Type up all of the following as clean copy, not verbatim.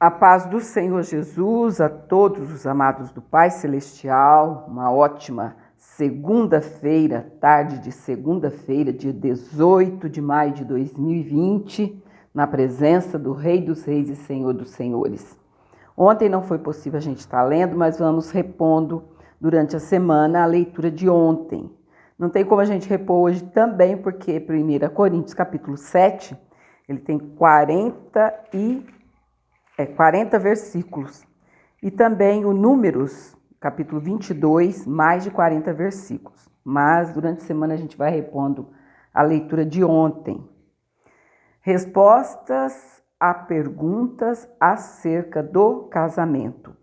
A paz do Senhor Jesus a todos os amados do Pai Celestial, uma ótima segunda-feira, tarde de segunda-feira, dia 18 de maio de 2020, na presença do Rei dos Reis e Senhor dos Senhores. Ontem não foi possível a gente estar lendo, mas vamos repondo durante a semana a leitura de ontem. Não tem como a gente repor hoje também, porque 1 Coríntios capítulo 7, ele tem 40 versículos. E também o Números, capítulo 22, mais de 40 versículos. Mas durante a semana a gente vai repondo a leitura de ontem. Respostas a perguntas acerca do casamento.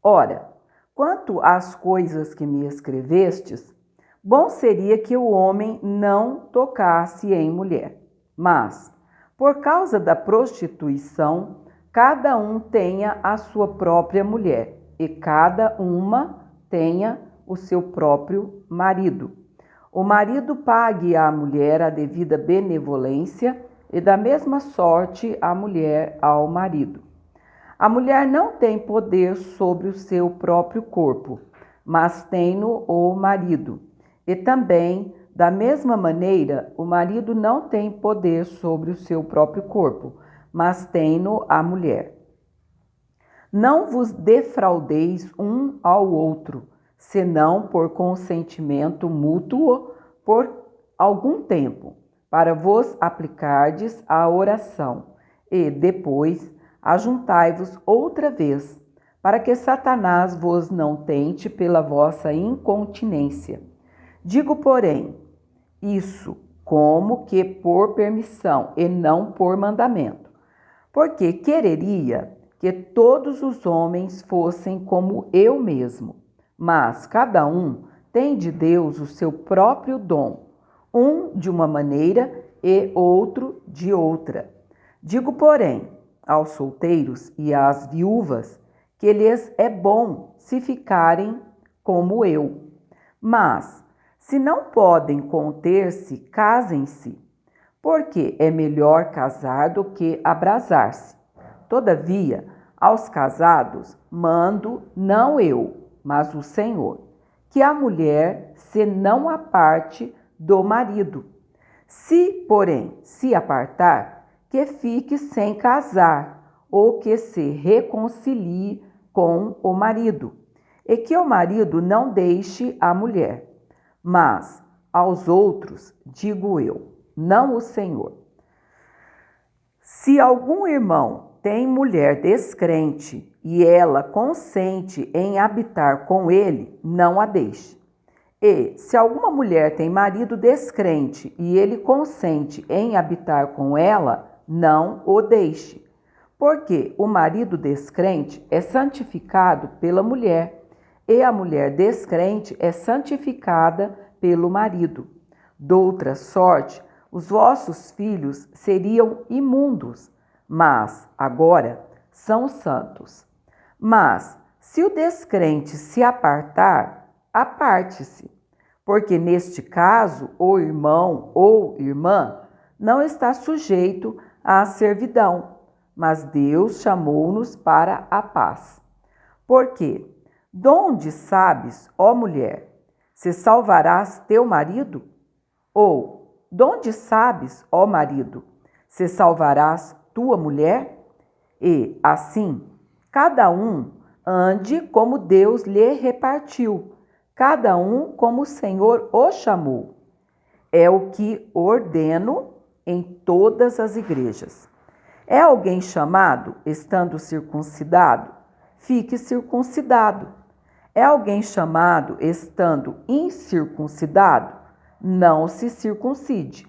Ora, quanto às coisas que me escrevestes, bom seria que o homem não tocasse em mulher. Mas, por causa da prostituição, cada um tenha a sua própria mulher, e cada uma tenha o seu próprio marido. O marido pague à mulher a devida benevolência, e da mesma sorte a mulher ao marido. A mulher não tem poder sobre o seu próprio corpo, mas tem-no o marido. E também, da mesma maneira, o marido não tem poder sobre o seu próprio corpo, mas tem-no a mulher. Não vos defraudeis um ao outro, senão por consentimento mútuo por algum tempo, para vos aplicardes à oração, e depois ajuntai-vos outra vez, para que Satanás vos não tente pela vossa incontinência. Digo, porém, isso como que por permissão e não por mandamento, porque quereria que todos os homens fossem como eu mesmo, mas cada um tem de Deus o seu próprio dom, um de uma maneira e outro de outra. Digo, porém, aos solteiros e às viúvas, que lhes é bom se ficarem como eu. Mas, se não podem conter-se, casem-se, porque é melhor casar do que abrasar-se. Todavia, aos casados mando não eu, mas o Senhor, que a mulher se não aparte do marido. Se, porém, se apartar, que fique sem casar, ou que se reconcilie com o marido, e que o marido não deixe a mulher. Mas aos outros digo eu, não o Senhor. Se algum irmão tem mulher descrente e ela consente em habitar com ele, não a deixe. E se alguma mulher tem marido descrente e ele consente em habitar com ela, não o deixe. Porque o marido descrente é santificado pela mulher, e a mulher descrente é santificada pelo marido. Doutra sorte, os vossos filhos seriam imundos, mas agora são santos. Mas se o descrente se apartar, aparte-se, porque neste caso o irmão ou irmã não está sujeito à servidão, mas Deus chamou-nos para a paz. Porque, donde sabes, ó mulher, se salvarás teu marido? Ou, donde sabes, ó marido, se salvarás tua mulher? E, assim, cada um ande como Deus lhe repartiu, cada um como o Senhor o chamou. É o que ordeno em todas as igrejas. É alguém chamado, estando circuncidado? Fique circuncidado. É alguém chamado, estando incircuncidado? Não se circuncide.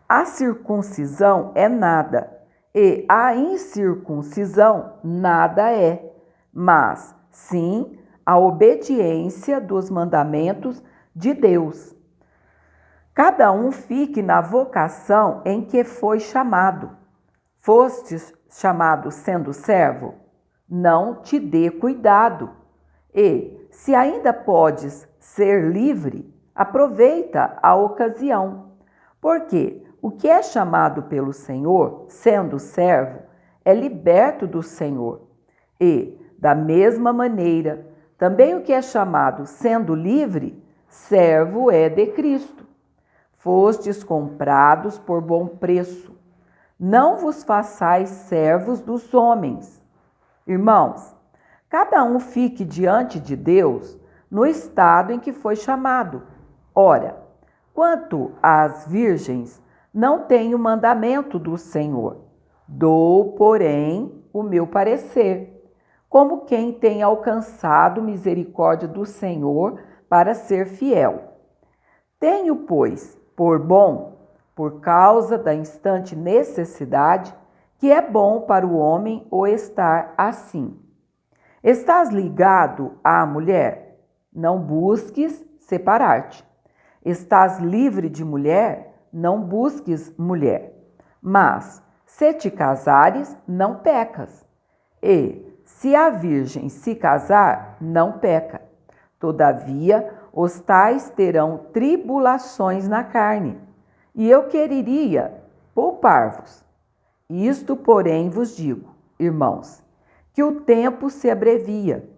A circuncisão é nada, e a incircuncisão nada é, mas sim a obediência dos mandamentos de Deus. Cada um fique na vocação em que foi chamado. Fostes chamado sendo servo? Não te dê cuidado. E, se ainda podes ser livre, aproveita a ocasião. Porque o que é chamado pelo Senhor, sendo servo, é liberto do Senhor. E, da mesma maneira, também o que é chamado sendo livre, servo é de Cristo. Fostes comprados por bom preço. Não vos façais servos dos homens. Irmãos, cada um fique diante de Deus no estado em que foi chamado. Ora, quanto às virgens, não tenho mandamento do Senhor. Dou, porém, o meu parecer, como quem tem alcançado misericórdia do Senhor para ser fiel. Tenho, pois, por bom, por causa da instante necessidade, que é bom para o homem o estar assim. Estás ligado à mulher? Não busques separar-te. Estás livre de mulher? Não busques mulher. Mas, se te casares, não pecas. E, se a virgem se casar, não peca. Todavia, os tais terão tribulações na carne, e eu quereria poupar-vos. Isto, porém, vos digo, irmãos, que o tempo se abrevia.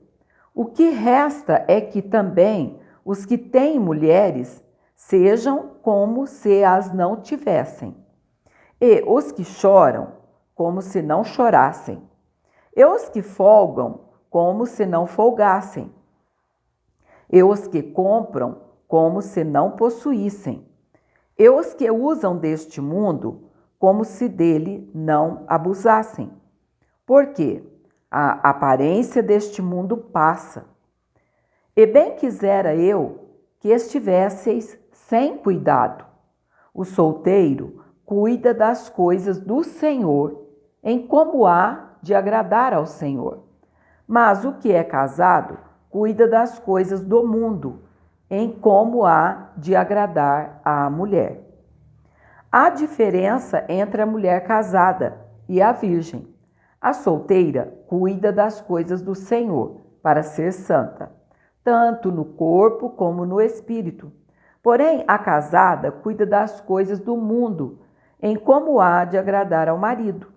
O que resta é que também os que têm mulheres sejam como se as não tivessem, e os que choram, como se não chorassem, e os que folgam, como se não folgassem, e os que compram, como se não possuíssem, e os que usam deste mundo, como se dele não abusassem. Porque a aparência deste mundo passa. E bem quisera eu que estivesseis sem cuidado. O solteiro cuida das coisas do Senhor, em como há de agradar ao Senhor. Mas o que é casado cuida das coisas do mundo, em como há de agradar à mulher. Há diferença entre a mulher casada e a virgem. A solteira cuida das coisas do Senhor, para ser santa, tanto no corpo como no espírito. Porém, a casada cuida das coisas do mundo, em como há de agradar ao marido.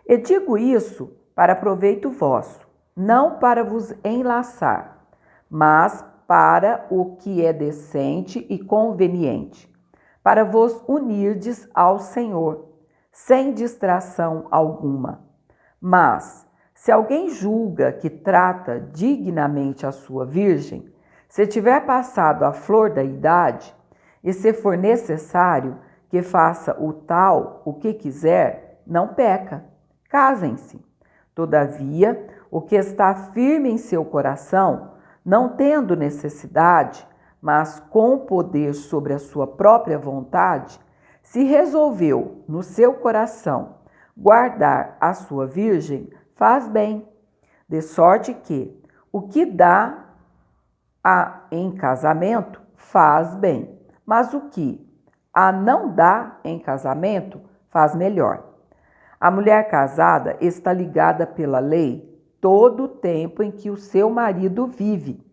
E digo isso para proveito vosso, não para vos enlaçar, mas para o que é decente e conveniente, para vos unirdes ao Senhor, sem distração alguma. Mas, se alguém julga que trata dignamente a sua virgem, se tiver passado a flor da idade, e se for necessário que faça o tal o que quiser, não peca. Casem-se. Todavia, o que está firme em seu coração, não tendo necessidade, mas com poder sobre a sua própria vontade, se resolveu no seu coração guardar a sua virgem, faz bem, de sorte que o que dá em casamento faz bem, mas o que a não dá em casamento faz melhor. A mulher casada está ligada pela lei todo o tempo em que o seu marido vive,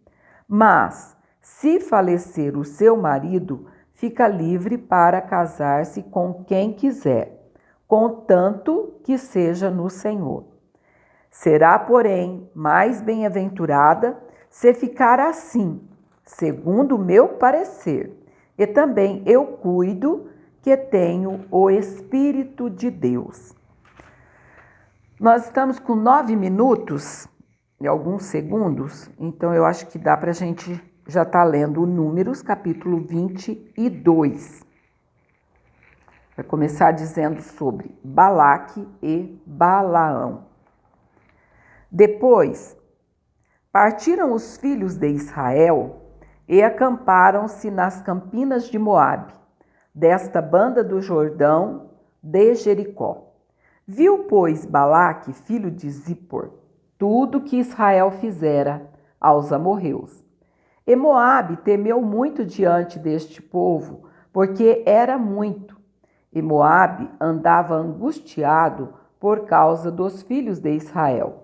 mas se falecer o seu marido, fica livre para casar-se com quem quiser, contanto que seja no Senhor. Será, porém, mais bem-aventurada se ficar assim, segundo o meu parecer, e também eu cuido que tenho o Espírito de Deus. Nós estamos com 9 minutos e alguns segundos, então eu acho que dá para a gente já estar lendo Números, capítulo 22. Vai começar dizendo sobre Balaque e Balaão. Depois, partiram os filhos de Israel e acamparam-se nas campinas de Moabe, desta banda do Jordão, de Jericó. Viu, pois, Balaque, filho de Zippor, tudo que Israel fizera aos amorreus. E Moabe temeu muito diante deste povo, porque era muito. E Moabe andava angustiado por causa dos filhos de Israel.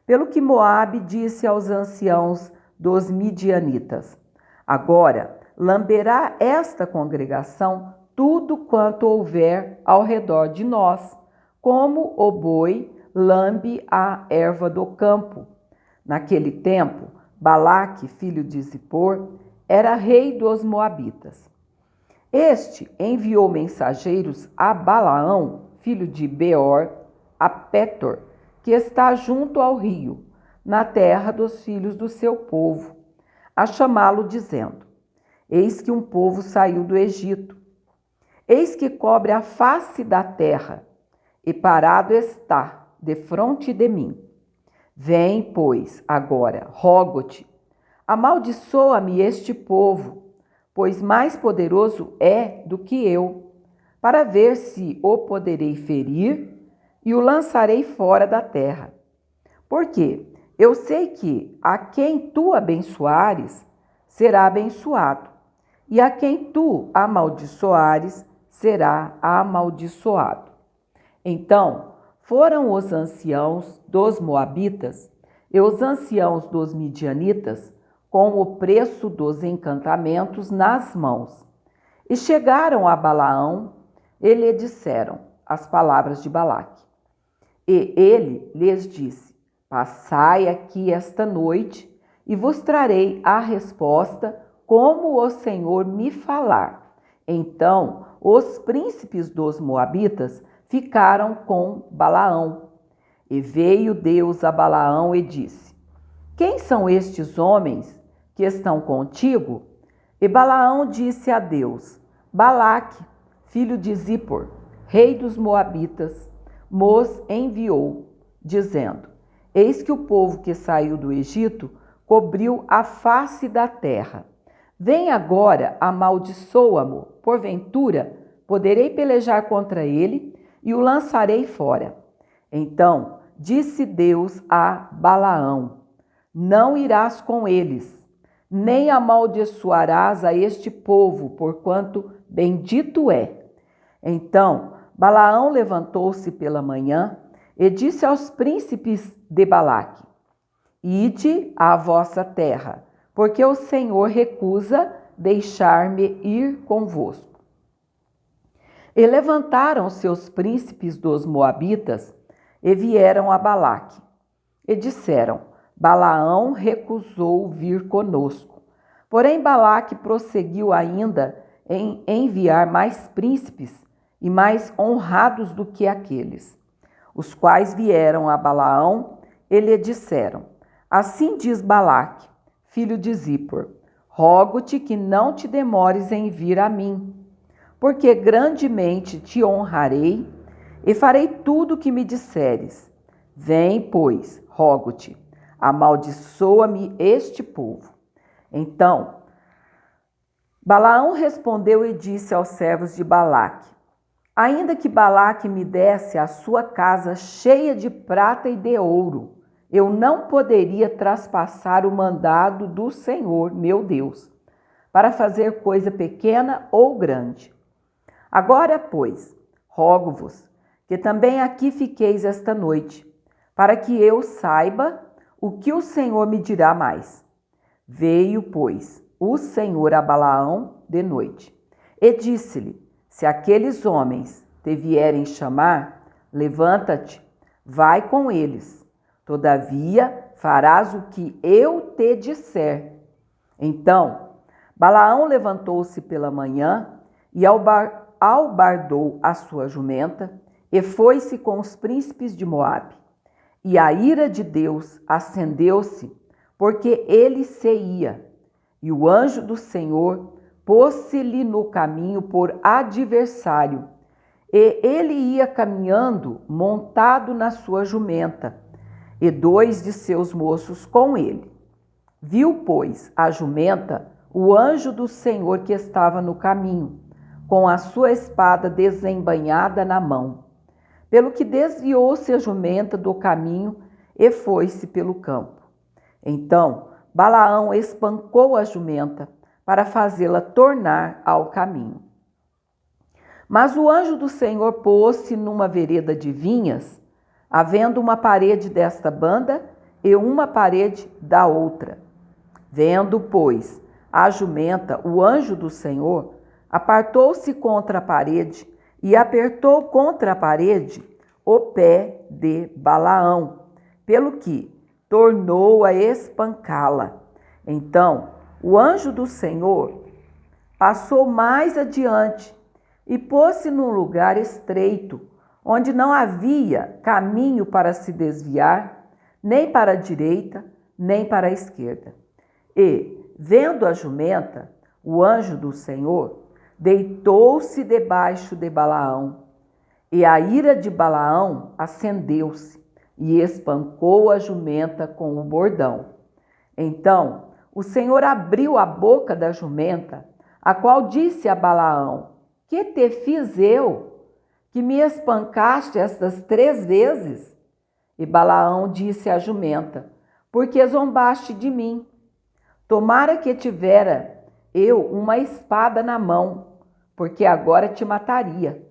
Pelo que Moabe disse aos anciãos dos midianitas: agora lamberá esta congregação tudo quanto houver ao redor de nós, como o boi lambe a erva do campo. Naquele tempo, Balaque, filho de Zippor, era rei dos Moabitas. Este enviou mensageiros a Balaão, filho de Beor, a Pétor, que está junto ao rio, na terra dos filhos do seu povo, a chamá-lo, dizendo: Eis que um povo saiu do Egito. Eis que cobre a face da terra, e parado está defronte de mim. Vem, pois, agora, rogo-te, amaldiçoa-me este povo, pois mais poderoso é do que eu, para ver se o poderei ferir e o lançarei fora da terra. Porque eu sei que a quem tu abençoares será abençoado, e a quem tu amaldiçoares será amaldiçoado. Então foram os anciãos dos Moabitas e os anciãos dos Midianitas com o preço dos encantamentos nas mãos. E chegaram a Balaão e lhe disseram as palavras de Balaque. E ele lhes disse: Passai aqui esta noite e vos trarei a resposta como o Senhor me falar. Então os príncipes dos Moabitas ficaram com Balaão. E veio Deus a Balaão e disse: Quem são estes homens que estão contigo? E Balaão disse a Deus: Balaque, filho de Zippor, rei dos Moabitas, mos enviou, dizendo: Eis que o povo que saiu do Egito cobriu a face da terra. Vem agora, amaldiçoa-mo, porventura poderei pelejar contra ele e o lançarei fora. Então disse Deus a Balaão: Não irás com eles, nem amaldiçoarás a este povo, porquanto bendito é. Então Balaão levantou-se pela manhã e disse aos príncipes de Balaque: Ide à vossa terra, porque o Senhor recusa deixar-me ir convosco. E levantaram-se os príncipes dos Moabitas e vieram a Balaque. E disseram: Balaão recusou vir conosco. Porém Balaque prosseguiu ainda em enviar mais príncipes e mais honrados do que aqueles, os quais vieram a Balaão e lhe disseram: Assim diz Balaque, filho de Zippor: Rogo-te que não te demores em vir a mim, porque grandemente te honrarei e farei tudo o que me disseres. Vem, pois, rogo-te, amaldiçoa-me este povo. Então Balaão respondeu e disse aos servos de Balaque: Ainda que Balaque me desse a sua casa cheia de prata e de ouro, eu não poderia traspassar o mandado do Senhor, meu Deus, para fazer coisa pequena ou grande. Agora, pois, rogo-vos que também aqui fiqueis esta noite, para que eu saiba o que o Senhor me dirá mais. Veio, pois, o Senhor a Balaão de noite e disse-lhe: Se aqueles homens te vierem chamar, levanta-te, vai com eles. Todavia farás o que eu te disser. Então Balaão levantou-se pela manhã e albardou a sua jumenta e foi-se com os príncipes de Moabe. E a ira de Deus acendeu-se, porque ele se ia, e o anjo do Senhor pôs-se-lhe no caminho por adversário, e ele ia caminhando montado na sua jumenta, e 2 de seus moços com ele. Viu, pois, a jumenta o anjo do Senhor que estava no caminho, com a sua espada desembainhada na mão. Pelo que desviou-se a jumenta do caminho e foi-se pelo campo. Então Balaão espancou a jumenta para fazê-la tornar ao caminho. Mas o anjo do Senhor pôs-se numa vereda de vinhas, havendo uma parede desta banda e uma parede da outra. Vendo, pois, a jumenta, o anjo do Senhor apartou-se contra a parede e apertou contra a parede o pé de Balaão, pelo que tornou a espancá-la. Então o anjo do Senhor passou mais adiante e pôs-se num lugar estreito, onde não havia caminho para se desviar, nem para a direita, nem para a esquerda. E, vendo a jumenta, o anjo do Senhor deitou-se debaixo de Balaão, e a ira de Balaão acendeu-se, e espancou a jumenta com o bordão. Então o Senhor abriu a boca da jumenta, a qual disse a Balaão: que te fiz eu, que me espancaste estas 3 vezes? E Balaão disse à jumenta: porque zombaste de mim. Tomara que tivera eu uma espada na mão, porque agora te mataria.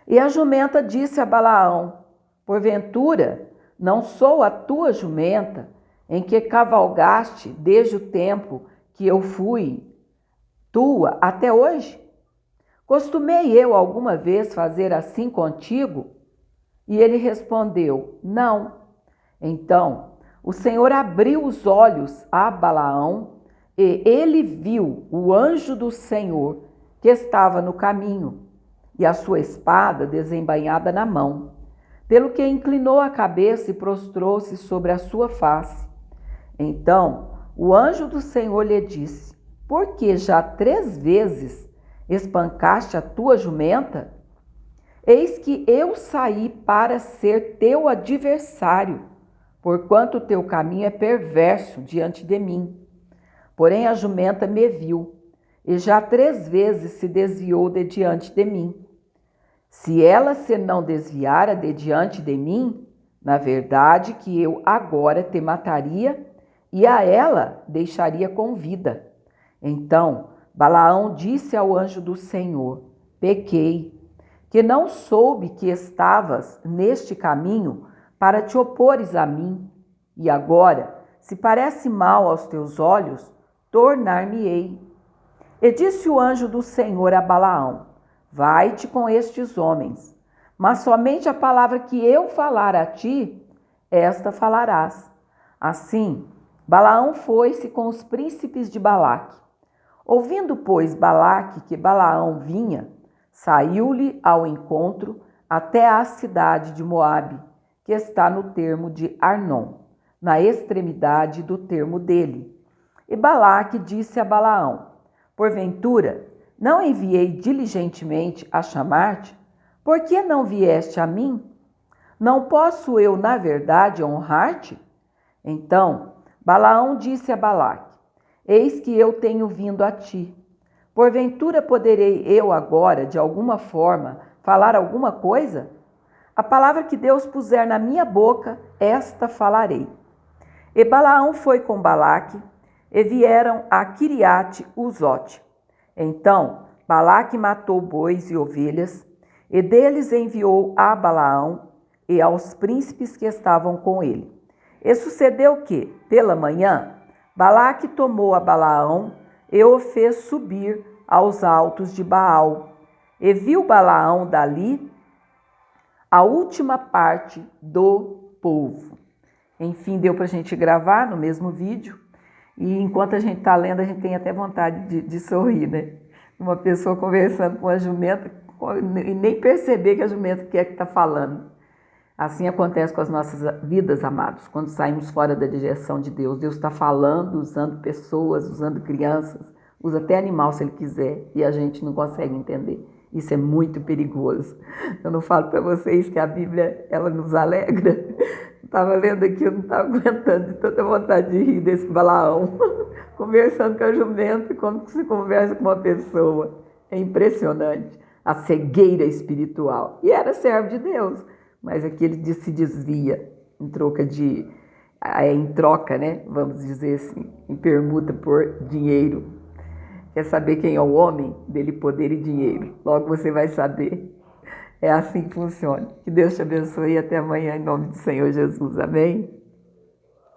E a jumenta disse a Balaão: porventura não sou a tua jumenta, em que cavalgaste desde o tempo que eu fui tua até hoje? Costumei eu alguma vez fazer assim contigo? E ele respondeu: não. Então o Senhor abriu os olhos a Balaão, e ele viu o anjo do Senhor que estava no caminho, e a sua espada desembainhada na mão, pelo que inclinou a cabeça e prostrou-se sobre a sua face. Então o anjo do Senhor lhe disse: por que já 3 vezes espancaste a tua jumenta? Eis que eu saí para ser teu adversário, porquanto teu caminho é perverso diante de mim. Porém a jumenta me viu, e já 3 vezes se desviou de diante de mim. Se ela se não desviara de diante de mim, na verdade que eu agora te mataria, e a ela deixaria com vida. Então Balaão disse ao anjo do Senhor: pequei, que não soube que estavas neste caminho para te opores a mim. E agora, se parece mal aos teus olhos, tornar-me-ei. E disse o anjo do Senhor a Balaão: vai-te com estes homens, mas somente a palavra que eu falar a ti, esta falarás. Assim Balaão foi-se com os príncipes de Balaque. Ouvindo, pois, Balaque que Balaão vinha, saiu-lhe ao encontro até à cidade de Moabe, que está no termo de Arnon, na extremidade do termo dele. E Balaque disse a Balaão: porventura não enviei diligentemente a chamar-te? Por que não vieste a mim? Não posso eu, na verdade, honrar-te? Então Balaão disse a Balaque: eis que eu tenho vindo a ti. Porventura poderei eu agora, de alguma forma, falar alguma coisa? A palavra que Deus puser na minha boca, esta falarei. E Balaão foi com Balaque, e vieram a Quiriate-Uzote. Então Balaque matou bois e ovelhas, e deles enviou a Balaão e aos príncipes que estavam com ele. E sucedeu que, pela manhã, Balaque tomou a Balaão e o fez subir aos altos de Baal. E viu Balaão dali a última parte do povo. Enfim, deu para a gente gravar no mesmo vídeo. E enquanto a gente está lendo, a gente tem até vontade de sorrir, né? Uma pessoa conversando com a jumenta e nem perceber que a jumenta quer que está falando. Assim acontece com as nossas vidas, amados, quando saímos fora da direção de Deus. Deus está falando, usando pessoas, usando crianças, usa até animal se Ele quiser, e a gente não consegue entender. Isso é muito perigoso. Eu não falo para vocês que a Bíblia, ela nos alegra. Estava lendo aqui, eu não estava aguentando de tanta vontade de rir desse Balaão, conversando com a jumenta, como se conversa com uma pessoa. É impressionante, a cegueira espiritual. E era servo de Deus, mas aqui ele se desvia em troca, né? Vamos dizer assim, em permuta por dinheiro. Quer saber quem é o homem? Dele poder e dinheiro. Logo você vai saber. É assim que funciona. Que Deus te abençoe e até amanhã em nome do Senhor Jesus. Amém?